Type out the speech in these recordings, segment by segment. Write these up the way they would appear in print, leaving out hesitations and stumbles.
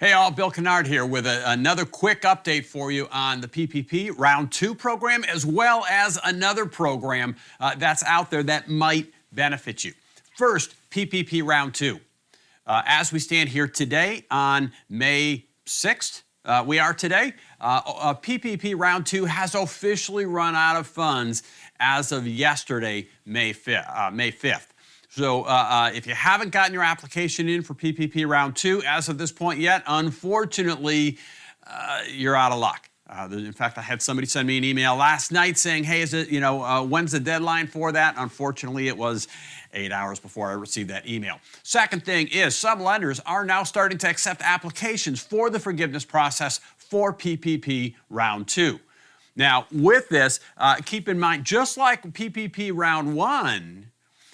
Hey all, Bill Kennard here with another quick update for you on the PPP Round 2 program, as well as another program that's out there that might benefit you. First, PPP Round 2. As we stand here today on May 6th, PPP Round 2 has officially run out of funds as of yesterday, May 5th. So if you haven't gotten your application in for PPP Round 2 as of this point yet, unfortunately, you're out of luck. In fact, I had somebody send me an email last night saying, hey, when's the deadline for that? Unfortunately, it was 8 hours before I received that email. Second thing is some lenders are now starting to accept applications for the forgiveness process for PPP Round 2. Now, with this, keep in mind, just like PPP Round 1,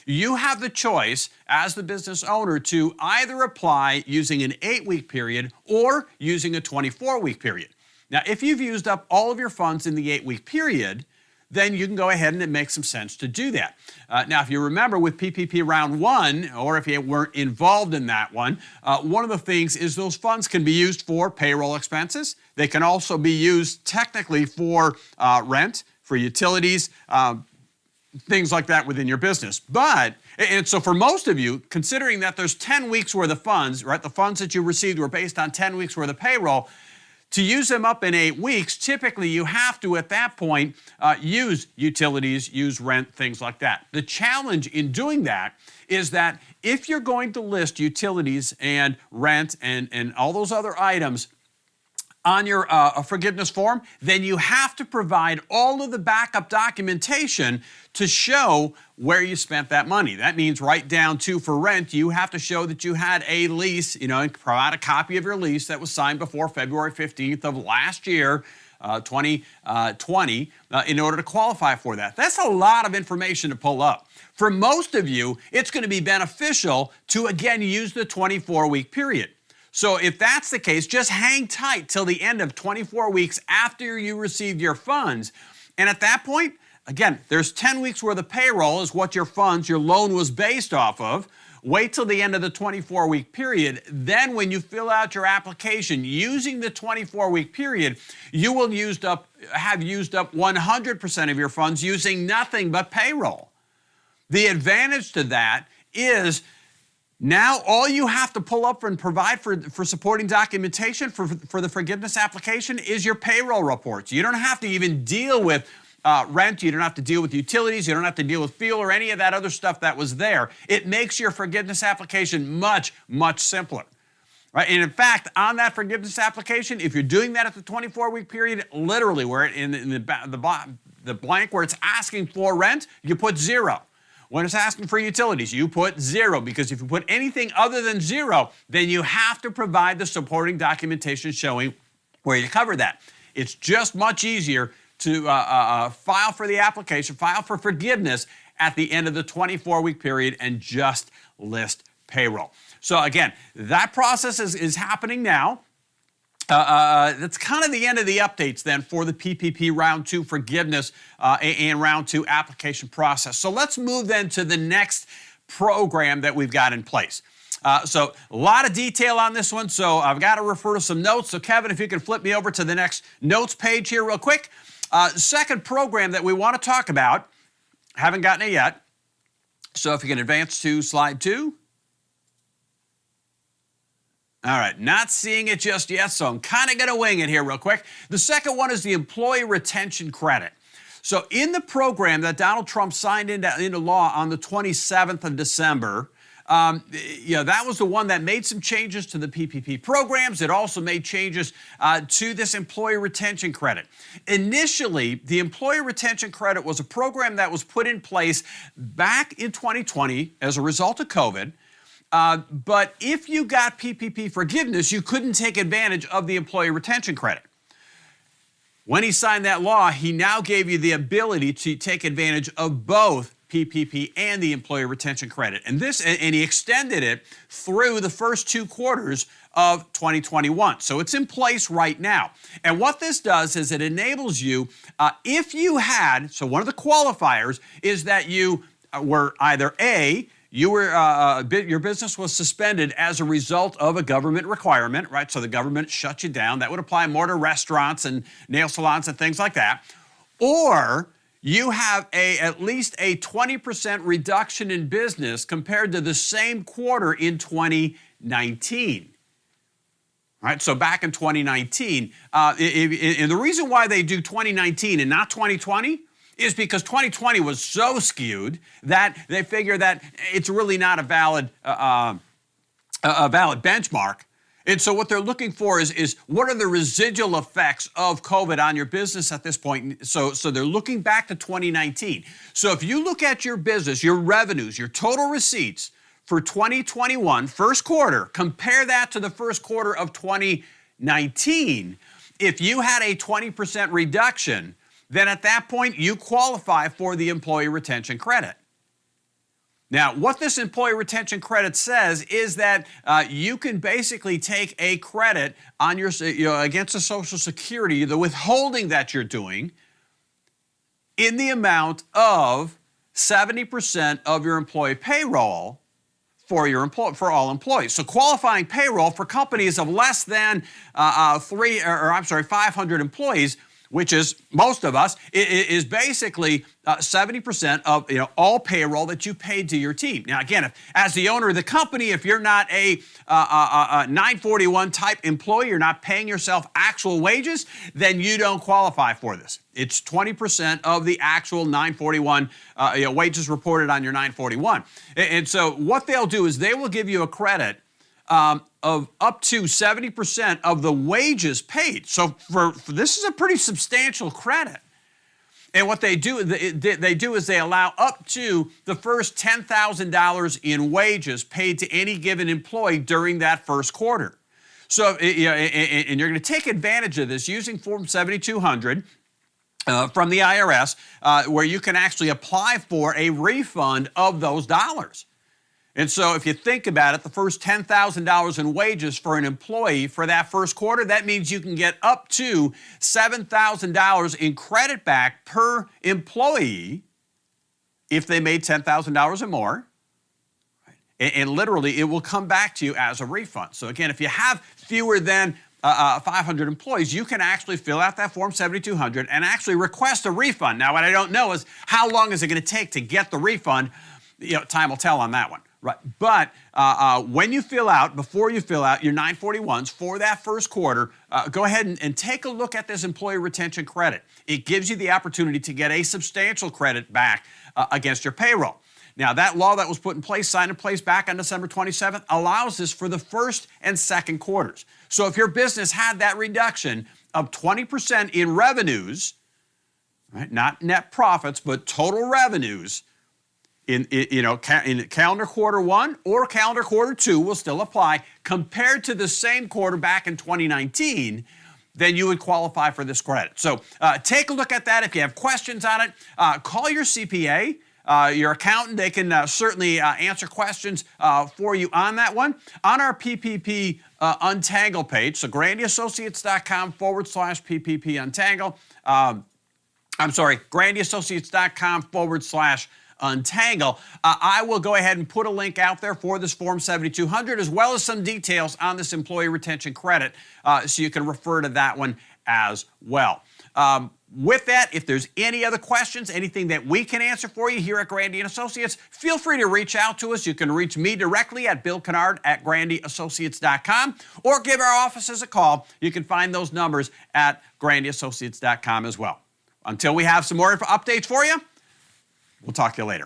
you have the choice as the business owner to either apply using an 8-week period or using a 24-week period. Now, if you've used up all of your funds in the 8-week period, then you can go ahead and it makes some sense to do that. Now, if you remember with PPP Round 1, or if you weren't involved in that one of the things is those funds can be used for payroll expenses. They can also be used technically for rent, for utilities, things like that within your business. And so for most of you, considering that there's 10 weeks worth of funds, right? The funds that you received were based on 10 weeks worth of payroll. To use them up in 8 weeks, typically you have to, at that point, use utilities, use rent, things like that. The challenge in doing that is that if you're going to list utilities and rent and all those other items on your forgiveness form, then you have to provide all of the backup documentation to show where you spent that money. That means right down to for rent, you have to show that you had a lease, and provide a copy of your lease that was signed before February 15th of last year, 2020, in order to qualify for that. That's a lot of information to pull up. For most of you, it's going to be beneficial to, again, use the 24-week period. So if that's the case, just hang tight till the end of 24 weeks after you received your funds. And at that point, again, there's 10 weeks worth of payroll is what your loan was based off of. Wait till the end of the 24-week period. Then when you fill out your application using the 24-week period, you will have used up 100% of your funds using nothing but payroll. The advantage to that is now all you have to pull up and provide for supporting documentation for the forgiveness application is your payroll reports. You don't have to even deal with rent. You don't have to deal with utilities. You don't have to deal with fuel or any of that other stuff that was there. It makes your forgiveness application much, much simpler. Right? And in fact, on that forgiveness application, if you're doing that at the 24-week period, literally where in the blank where it's asking for rent, you put 0. When it's asking for utilities, you put 0, because if you put anything other than 0, then you have to provide the supporting documentation showing where you cover that. It's just much easier to file for the application, file for forgiveness at the end of the 24-week period and just list payroll. So again, that process is happening now. That's kind of the end of the updates then for the PPP Round 2 forgiveness and Round 2 application process. So let's move then to the next program that we've got in place. So a lot of detail on this one, so I've got to refer to some notes. So Kevin, if you can flip me over to the next notes page here real quick. Second program that we want to talk about, haven't gotten it yet. So if you can advance to slide 2. All right, not seeing it just yet, so I'm kind of going to wing it here real quick. The second one is the employee retention credit. So in the program that Donald Trump signed into law on the 27th of December, that was the one that made some changes to the PPP programs. It also made changes to this employee retention credit. Initially, the employee retention credit was a program that was put in place back in 2020 as a result of COVID. But if you got PPP forgiveness, you couldn't take advantage of the employee retention credit. When he signed that law, he now gave you the ability to take advantage of both PPP and the employee retention credit. And he extended it through the first 2 quarters of 2021. So it's in place right now. And what this does is it enables you, if you had, so one of the qualifiers is that you were either A, your business was suspended as a result of a government requirement, right? So the government shut you down. That would apply more to restaurants and nail salons and things like that. Or you have at least a 20% reduction in business compared to the same quarter in 2019. Right, so back in 2019, and the reason why they do 2019 and not 2020 is because 2020 was so skewed that they figure that it's really not a valid benchmark. And so what they're looking for is what are the residual effects of COVID on your business at this point? So they're looking back to 2019. So if you look at your business, your revenues, your total receipts for 2021, first quarter, compare that to the first quarter of 2019. If you had a 20% reduction, then at that point you qualify for the employee retention credit. Now, what this employee retention credit says is that you can basically take a credit on your, against the Social Security, the withholding that you're doing, in the amount of 70% of your employee payroll for all employees. So qualifying payroll for companies of less than 500 employees, which is most of us, is basically 70% of all payroll that you paid to your team. Now, again, as the owner of the company, if you're not a 941 type employee, you're not paying yourself actual wages, then you don't qualify for this. It's 20% of the actual 941 wages reported on your 941. And so what they'll do is they will give you a credit of up to 70% of the wages paid. So for this is a pretty substantial credit. And what they do is they allow up to the first $10,000 in wages paid to any given employee during that first quarter. So and you're going to take advantage of this using Form 7200 from the IRS, where you can actually apply for a refund of those dollars. And so if you think about it, the first $10,000 in wages for an employee for that first quarter, that means you can get up to $7,000 in credit back per employee if they made $10,000 or more. And literally, it will come back to you as a refund. So again, if you have fewer than 500 employees, you can actually fill out that Form 7200 and actually request a refund. Now, what I don't know is how long is it going to take to get the refund? Time will tell on that one. Right, but when you before you fill out your 941s for that first quarter, go ahead and take a look at this employee retention credit. It gives you the opportunity to get a substantial credit back against your payroll. Now, that law that was put in place, signed in place back on December 27th, allows this for the first and second quarters. So if your business had that reduction of 20% in revenues, right, not net profits, but total revenues, in calendar quarter 1 or calendar quarter 2 will still apply compared to the same quarter back in 2019, then you would qualify for this credit. So take a look at that. If you have questions on it, call your CPA, your accountant. They can certainly answer questions for you on that one. On our PPP Untangle page, so grandyassociates.com/PPP Untangle. grandyassociates.com/Untangle. I will go ahead and put a link out there for this Form 7200 as well as some details on this employee retention credit so you can refer to that one as well. With that, if there's any other questions, anything that we can answer for you here at Grandy & Associates, feel free to reach out to us. You can reach me directly at billkennard@grandyassociates.com or give our offices a call. You can find those numbers at grandyassociates.com as well. Until we have some more updates for you, we'll talk to you later.